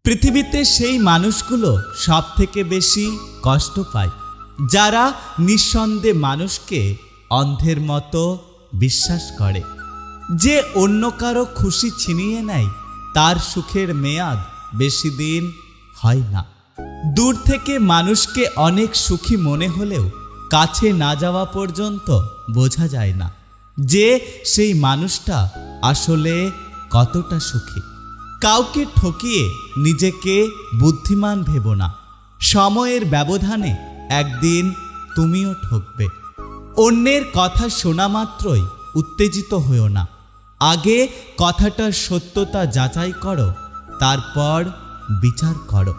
পৃথিবীতে সেই মানুষগুলো সবথেকে বেশি কষ্ট পায় যারা নিঃসন্দেহে মানুষকে অন্ধের মতো বিশ্বাস করে। যে অন্য কারো খুশি ছিনিয়ে নেয় তার সুখের মেয়াদ বেশি দিন হয় না। দূর থেকে মানুষকে অনেক সুখী মনে হলেও কাছে না যাওয়া পর্যন্ত বোঝা যায় না যে সেই মানুষটা আসলে কতটা সুখী। কাউকে ঠকিয়ে নিজেকে বুদ্ধিমান ভেবো না। সময়ের ব্যবধানে একদিন তুমিও ঠকবে। অন্যের কথা শোনা মাত্রই উত্তেজিত হও না। আগে কথাটার সত্যতা যাচাই করো, তারপর বিচার করো।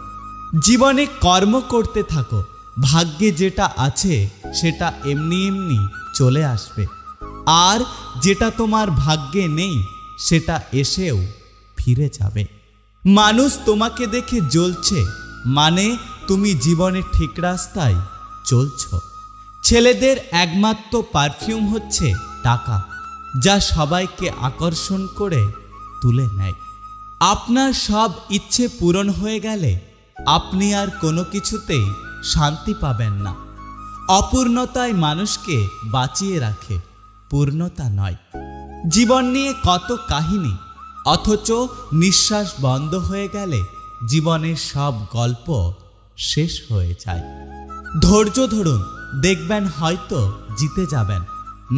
জীবনে কর্ম করতে থাকো। ভাগ্যে যেটা আছে সেটা এমনি এমনি চলে আসবে, আর যেটা তোমার ভাগ্যে নেই সেটা এসেও ফিরে যাবে। মানুষ তোমাকে দেখে জ্বলছে মানে তুমি জীবনে ঠিক রাস্তায় চলছো। ছেলেদের একমাত্র পারফিউম হচ্ছে টাকা, যা সবাইকে আকর্ষণ করে তুলে নেয়। আপনার সব ইচ্ছে পূরণ হয়ে গেলে আপনি আর কোনো কিছুতেই শান্তি পাবেন না। অপূর্ণতায় মানুষকে বাঁচিয়ে রাখে, পূর্ণতা নয়। জীবন নিয়ে কত কাহিনী, অথচ নিঃশ্বাস বন্ধ হয়ে গেলে জীবনের সব গল্প শেষ হয়ে যায়। ধৈর্য ধরুন, দেখবেন হয়তো জিতে যাবেন,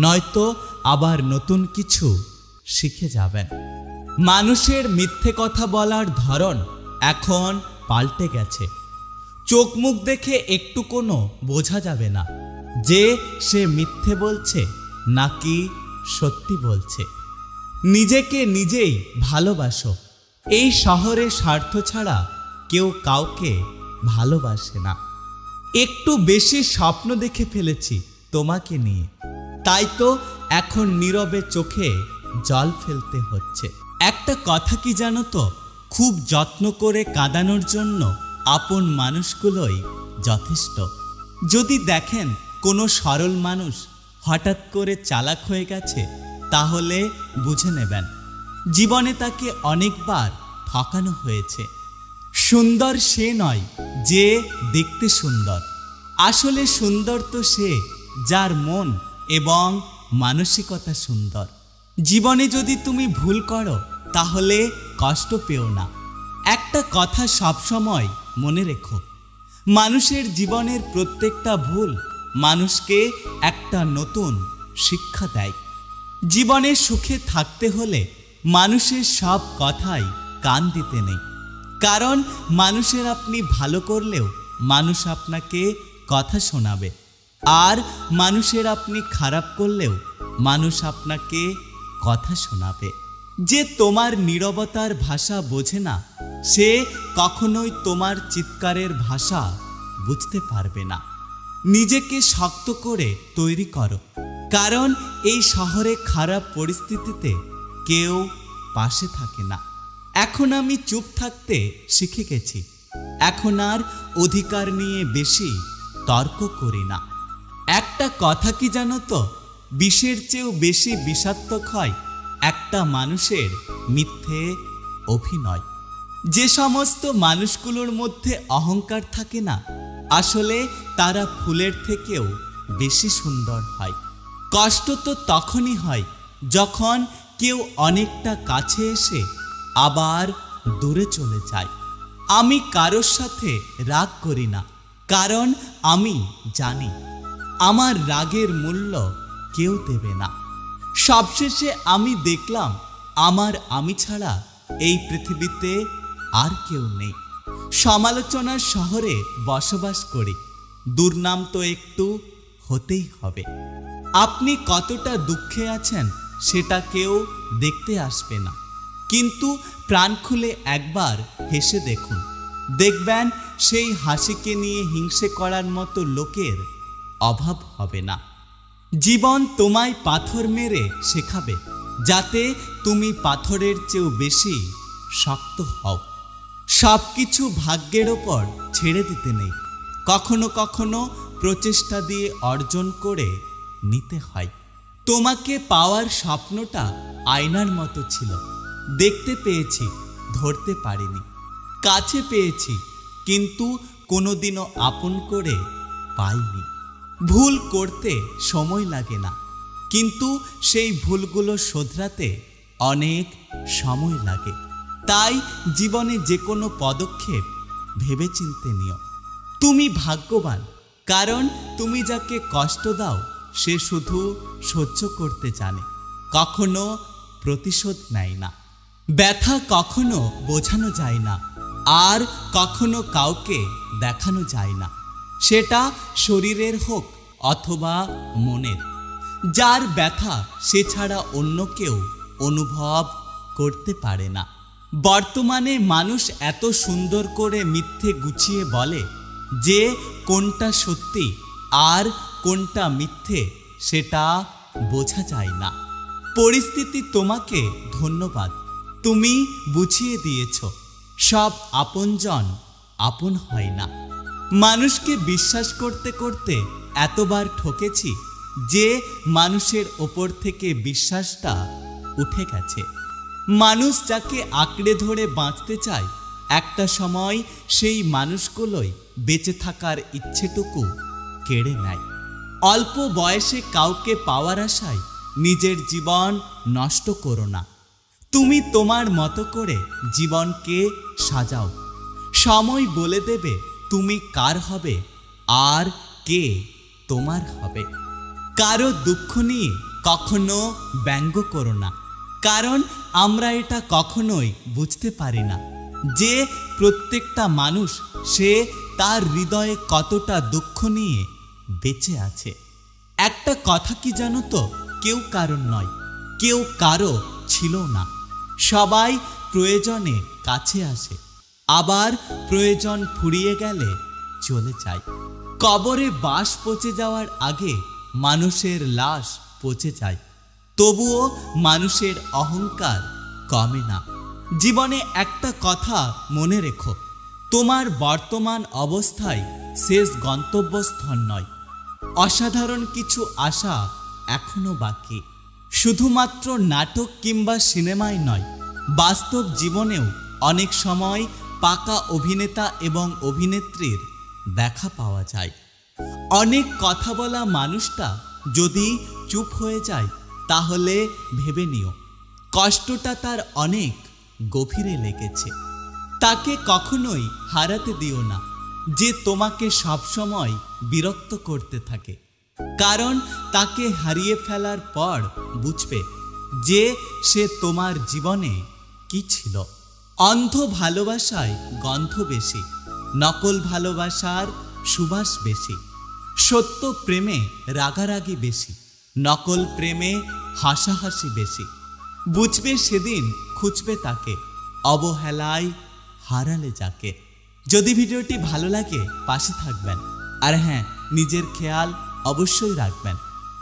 নয়তো আবার নতুন কিছু শিখে যাবেন। মানুষের মিথ্যে কথা বলার ধরন এখন পাল্টে গেছে। চোখ মুখ দেখে একটু কোনো বোঝা যাবে না যে সে মিথ্যে বলছে নাকি সত্যি বলছে। নিজেকে নিজেই ভালোবাসো। এই শহরে স্বার্থ ছাড়া কেউ কাউকে ভালোবাসে না। একটু বেশি স্বপ্ন দেখে ফেলেছি তোমাকে নিয়ে, তাই তো এখন নীরবে চোখে জল ফেলতে হচ্ছে। একটা কথা কি জানো তো, খুব যত্ন করে কাঁদানোর জন্য আপন মানুষগুলোই যথেষ্ট। যদি দেখেন কোনো সরল মানুষ হঠাৎ করে চালাক হয়ে গেছে, তাহলে বুঝে নেবেন জীবনে তাকে অনেকবার ঠকানো হয়েছে। সুন্দর সে নয় যে দেখতে সুন্দর, আসলে সুন্দর তো সে যার মন এবং মানসিকতা সুন্দর। জীবনে যদি তুমি ভুল করো তাহলে কষ্ট পেও না। একটা কথা সবসময় মনে রেখো, মানুষের জীবনের প্রত্যেকটা ভুল মানুষকে একটা নতুন শিক্ষা দেয়। জীবনে সুখে থাকতে হলে মানুষের সব কথাই কান দিতে নেই, কারণ মানুষের আপনি ভালো করলেও মানুষ আপনাকে কথা শোনাবে, আর মানুষের আপনি খারাপ করলেও মানুষ আপনাকে কথা শোনাবে। যে তোমার নীরবতার ভাষা বোঝে না, সে কখনোই তোমার চিৎকারের ভাষা বুঝতে পারবে না। নিজেকে শক্ত করে তৈরি করো, কারণ এই শহরে খারাপ পরিস্থিতিতে কেউ পাশে থাকে না। এখন আমি চুপ থাকতে শিখে গেছি। এখন আর অধিকার নিয়ে বেশি তর্ক করি না। একটা কথা কি জানো তো, বিষের চেয়েও বেশি বিষাক্তক হয় একটা মানুষের মিথ্যে অভিনয়। যে সমস্ত মানুষগুলোর মধ্যে অহংকার থাকে না, আসলে তারা ফুলের থেকেও বেশি সুন্দর হয়। কষ্ট তো তখনই হয় যখন কেউ অনেকটা কাছে এসে আবার দূরে চলে যায়। আমি কারোর সাথে রাগ করি না, কারণ আমি জানি আমার রাগের মূল্য কেউ দেবে না। সবশেষে আমি দেখলাম আমার আমি ছাড়া এই পৃথিবীতে আর কেউ নেই। সমালোচনার শহরে বসবাস করি, দুর্নাম তো একটু হতেই হবে। আপনি কতটা দুঃখে আছেন সেটা কেউ দেখতে আসবে না, কিন্তু প্রাণ খুলে একবার হেসে দেখুন, দেখবেন সেই হাসিকে নিয়ে হিংসে করার মতো লোকের অভাব হবে না। জীবন তোমায় পাথর মেরে শেখাবে, যাতে তুমি পাথরের চেয়েও বেশি শক্ত হও। সব কিছু ভাগ্যের ওপর ছেড়ে দিতে নেই, কখনো কখনো প্রচেষ্টা দিয়ে অর্জন করে নিতে হয়। তোমাকে পাওয়ার স্বপ্নটা আয়নার মতো ছিল, দেখতে পেয়েছি, ধরতে পারিনি। কাছে পেয়েছি, কিন্তু কোনোদিনও আপন করে পাইনি। ভুল করতে সময় লাগে না, কিন্তু সেই ভুলগুলো শোধরাতে অনেক সময় লাগে। তাই জীবনে যে কোনো পদক্ষেপ ভেবেচিন্তে নিও। তুমি ভাগ্যবান, কারণ তুমি যাকে কষ্ট দাও সে শুধু সহ্য করতে জানে, কখনো প্রতিশোধ নেয় না। ব্যথা কখনো বোঝানো যায় না, আর কখনো কাউকে দেখানো যায় না, সেটা শরীরের হোক অথবা মনের। যার ব্যথা সে ছাড়া অন্য কেউ অনুভব করতে পারে না। বর্তমানে মানুষ এত সুন্দর করে মিথ্যে গুছিয়ে বলে যে কোনটা সত্যি আর কোনটা মিথ্যে সেটা বোঝা যায় না। পরিস্থিতি তোমাকে ধন্যবাদ, তুমি বুঝিয়ে দিয়েছ সব আপনজন আপন হয় না। মানুষকে বিশ্বাস করতে করতে এতবার ঠকেছি যে মানুষের ওপর থেকে বিশ্বাসটা উঠে গেছে। মানুষ যাকে আঁকড়ে ধরে বাঁচতে চায়, একটা সময় সেই মানুষগুলোই বেঁচে থাকার ইচ্ছেটুকু কেড়ে নেয়। অল্প বয়সে কাউকে পাওয়ার আশায় নিজের জীবন নষ্ট করো না। তুমি তোমার মতো করে জীবনকে সাজাও। সময় বলে দেবে তুমি কার হবে আর কে তোমার হবে। কারো দুঃখ নিয়ে কখনো ব্যঙ্গ করো না, কারণ আমরা এটা কখনোই বুঝতে পারি না যে প্রত্যেকটা মানুষ সে তার হৃদয়ে কতটা দুঃখ নিয়ে বেঁচে আছে। একটা কথা কি জানো তো, কেউ কারণ নয়, কেউ কারো ছিল না। সবাই প্রয়োজনে কাছে আসে, আবার প্রয়োজন ফুরিয়ে গেলে চলে যায়। কবরে বাস পচে যাওয়ার আগে মানুষের লাশ পচে যায়, তবুও মানুষের অহংকার কমে না। জীবনে একটা কথা মনে রেখো, তোমার বর্তমান অবস্থায় শেষ গন্তব্যস্থল নয়। অসাধারণ কিছু আশা এখনো বাকি। শুধুমাত্র নাটক কিংবা সিনেমায় নয়, বাস্তব জীবনেও অনেক সময় পাকা অভিনেতা এবং অভিনেত্রীর দেখা পাওয়া যায়। অনেক কথা বলা মানুষটা যদি চুপ হয়ে যায়, তাহলে ভেবে নিও কষ্টটা তার অনেক গভীরে লেগেছে। তাকে কখনোই হারাতে দিও না যে তোমাকে সবসময় বিরক্ত করতে থাকে, কারণ তাকে হারিয়ে ফেলার পর বুঝবে যে সে তোমার জীবনে কি ছিল। অন্ধ ভালোবাসায় গন্ধ বেশি, নকল ভালোবাসার সুবাস বেশি। সত্য প্রেমে রাগারাগি বেশি, নকল প্রেমে হাসাহাসি বেশি। বুঝবে সেদিন খুঁজবে তাকে, অবহেলায় হারালে যাকে। যদি ভিডিওটি ভালো লাগে পাশে থাকবেন, আর হ্যাঁ, নিজের খেয়াল অবশ্যই রাখবেন,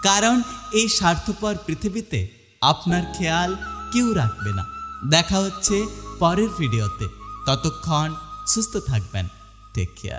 কারণ এই স্বার্থপর পৃথিবীতে আপনার খেয়াল কেউ রাখবে না। দেখা হচ্ছে পরের ভিডিওতে, ততক্ষণ সুস্থ থাকবেন। Take care.